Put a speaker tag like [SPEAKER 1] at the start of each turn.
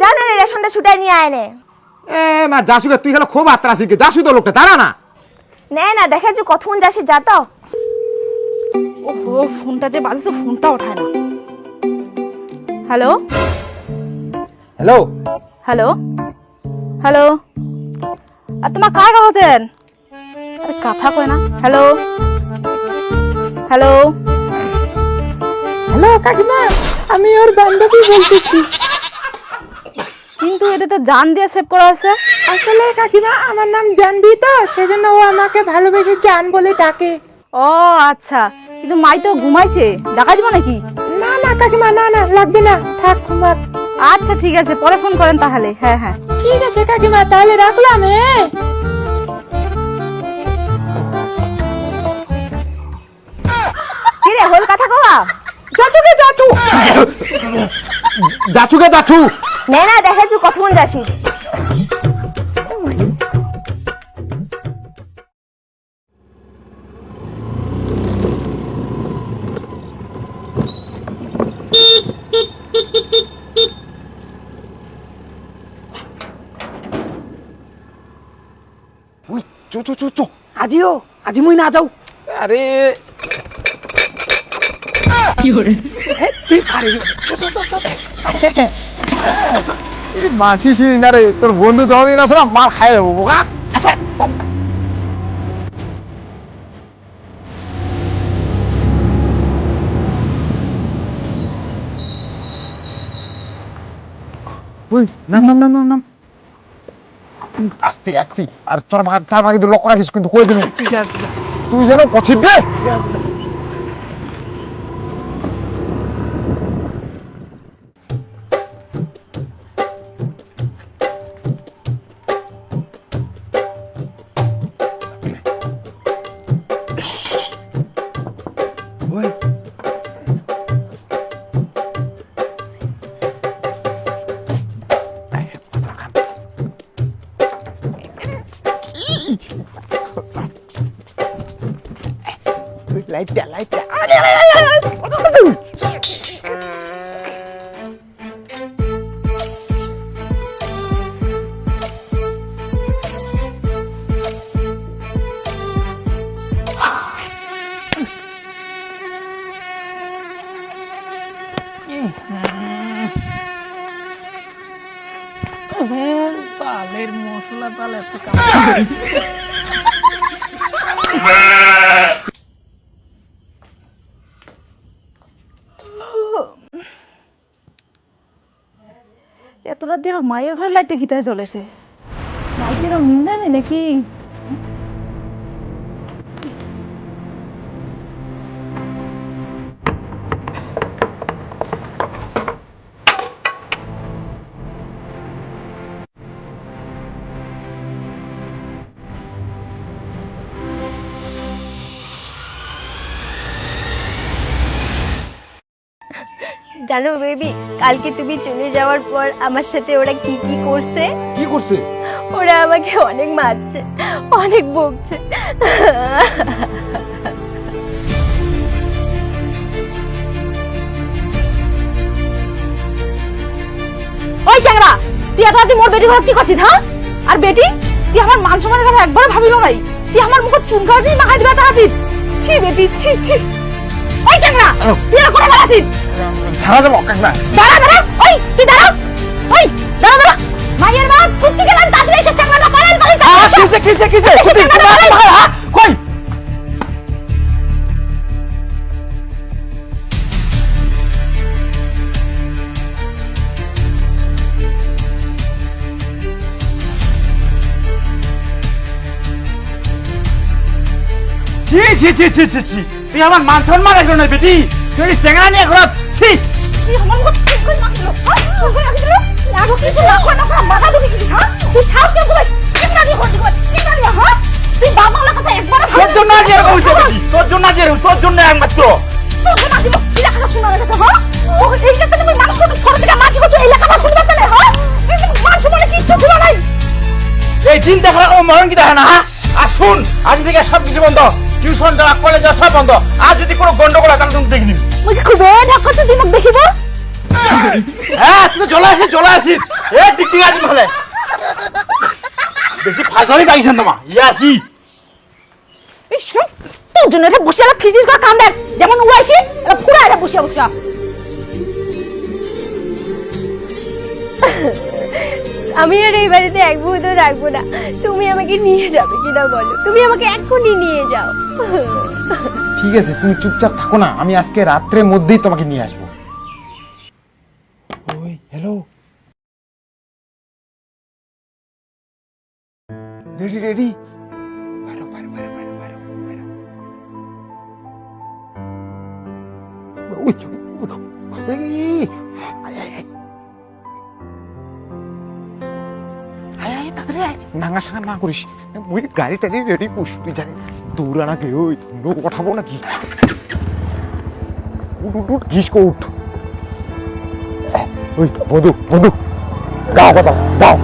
[SPEAKER 1] জানে রে রেশনটা ছুটাই নিয়ে আয় নে।
[SPEAKER 2] এ মা যাসুকে তুই হলো খুব আত্রা শিখে যাসু তো লোকটা দাঁড়া না।
[SPEAKER 1] নে না দেখে যে কতক্ষণ যাসি যা তো।
[SPEAKER 3] ওহো ফোনটা যে বাজছে ফোনটা ওঠায় না। হ্যালো
[SPEAKER 2] হ্যালো
[SPEAKER 3] হ্যালো হ্যালো আর তোমার কায় হচ্ছেন? আরে কথা কয় না। হ্যালো হ্যালো
[SPEAKER 4] হ্যালো কাকিমা, আমি ওর বান্ধবী বলতেছি।
[SPEAKER 3] কিন্তু এটা তো জান দিয়ে সেভ করা আছে।
[SPEAKER 4] আসলে কাকিমা আমার নাম জানবি তো, সেজন্য ও আমাকে ভালোবেসে জান বলে ডাকে।
[SPEAKER 3] ও আচ্ছা, কিন্তু মাই তো ঘুমাইছে, ডাকা দিব নাকি?
[SPEAKER 4] না না কাকিমা, না না লাগবে না, থাক ঘুমাক।
[SPEAKER 3] আচ্ছা ঠিক আছে, পরে ফোন করেন তাহলে। হ্যাঁ হ্যাঁ
[SPEAKER 4] ঠিক আছে কাকিমা, তাহলে রাখলাম।
[SPEAKER 1] কি রে হল কথা কওয়া?
[SPEAKER 4] যাচুকে যাচু।
[SPEAKER 2] যাচুকে যাচু।
[SPEAKER 1] নে না দেখে যে কতক্ষণ যাসি।
[SPEAKER 2] ওই চু চু চু চু।
[SPEAKER 4] আজিও আজি মুই না যাও।
[SPEAKER 2] আরে
[SPEAKER 4] কি হরে তুই পারে।
[SPEAKER 2] মাছি চিনি না রে, তোর বন্ধু যতদিন আছে না মার খাই দেবো বোকা। ওই নাম নাম নাম নাম নাম আস্তে একটি আর চার ভাগ কিন্তু লক্ষ্য রাখিস কিন্তু কই দিন তুই যেন পছিস দে। ওই লাইটটা লাইটটা
[SPEAKER 4] পালের মশলা পাল এত
[SPEAKER 3] এত রাত দিয়ে মায়ের ঘরে লাইটটা খিতায় চলেছে। লাইটের নিন্দা নেই নাকি?
[SPEAKER 1] জানো বেবি, কালকে তুমি চলে যাওয়ার পর আমার সাথে ওরা কি কি করছে?
[SPEAKER 2] কি করছে?
[SPEAKER 1] ওরা আমাকে অনেক মারছে, অনেক বকছে।
[SPEAKER 3] ওই চ্যাংড়া, তুই এত রাতে মোর বেটি ঘরে কি করছিস? হ্যাঁ, আর বেটি তুই আমার মান সম্মানের কথা একবার ভাবিল নাই। তুই আমার মুখে চুন খাওয়া দিয়ে মাখাই দিবা চাচ্ছিস। ছি বেটি ছি ছি। ওই চ্যাংড়া, তুই এরা কোথায় বেড়াছিস?
[SPEAKER 2] ছাড়া যাবো কাকনা।
[SPEAKER 3] দাঁড়া দাঁড়া, ওই তুই দাঁড়া, ওই দাঁড়া দাঁড়া। মায়ের মা কুত্তি গেলাম তাড়াতাড়ি এসে চ্যাংড়াটা পালাল পালাল।
[SPEAKER 2] কিসে কিসে কিসে তুই কই? ছি ছি ছি ছি ছি ছি, তুই আমার মান সম্মান রাখলো না বেটি, তুই চেঙ্গা নিয়ে ঘর ছি।
[SPEAKER 3] তুই আমার মুখে চুন করে মাখিল, হ্যাঁ চুন করে মাখিল। লাগো কিছু না করে না করে মাথা দুটি কিছু, হ্যাঁ তুই শ্বাস কে ঘুমাস? চিন্তা দিয়ে ঘর ঘুমাস, চিন্তা দিয়ে। হ্যাঁ তুই বাংলা কথা একবার
[SPEAKER 2] তোর জন্য আজ এরকম হইছে বেটি, তোর জন্য আজ এরকম, তোর জন্য একমাত্র।
[SPEAKER 3] তোর জন্য আজ এই লেখাটা শোনা গেছে। হ্যাঁ ও এই যে তুমি মানুষ কত ছোট থেকে মাঝি করছো, এই লেখাটা শুনবে তাহলে? হ্যাঁ এই মান সম্মানে কিচ্ছু ছিল নাই।
[SPEAKER 2] এই দিন দেখা ও মরণ কি দেখে না? হ্যাঁ আর শুন, আজ থেকে সবকিছু বন্ধ, টিউশন যাওয়া কলেজ যাওয়া সব বন্ধ। আর যদি কোনো গন্ডগোল হয় তাহলে তুমি দেখে নিবি।
[SPEAKER 3] মুই খুব ঢাকা তো দিমক দেখিব।
[SPEAKER 2] হ্যাঁ তুই তো চলে আসিস চলে আসিস। এ টিকটিক আছে তাহলে বেশি ফাজলামি পাইছেন তোমার ইয়া কি
[SPEAKER 3] এই শোন, তোর জন্য এটা বসে আলা খিজিস করে কান দেখ, যেমন উড়াইছি এটা পুরো এটা বসে বসে।
[SPEAKER 1] আমি আর এই বাড়িতে এক মুহূর্ত রাখবো না। তুমি আমাকে নিয়ে যাবে কিনা বলো, তুমি আমাকে এক্ষুনি নিয়ে যাও।
[SPEAKER 5] ঠিক আছে, তুমি চুপচাপ থাকো না, আমি আজকে রাত্রের মধ্যেই তোমাকে নিয়ে আসবো। ওই হ্যালো, রেডি রেডি, বাইরো বাইরো বাইরো বাইরো বাইরো বাইরো। ওই এই, আয় আয় আয় আয় আয় তাড়াতাড়ি আয়, নাঙ্গা সাঙ্গা না করিস। ওই গাড়ি টাড়ি রেডি করিস, তুই জানি দৌড়া নাকি, ওই লোক ওঠাবো নাকি। উঠ উঠ উঠ, ঘিসকো উঠ। ওই বন্ধু বন্ধু, গাও কথা গাও।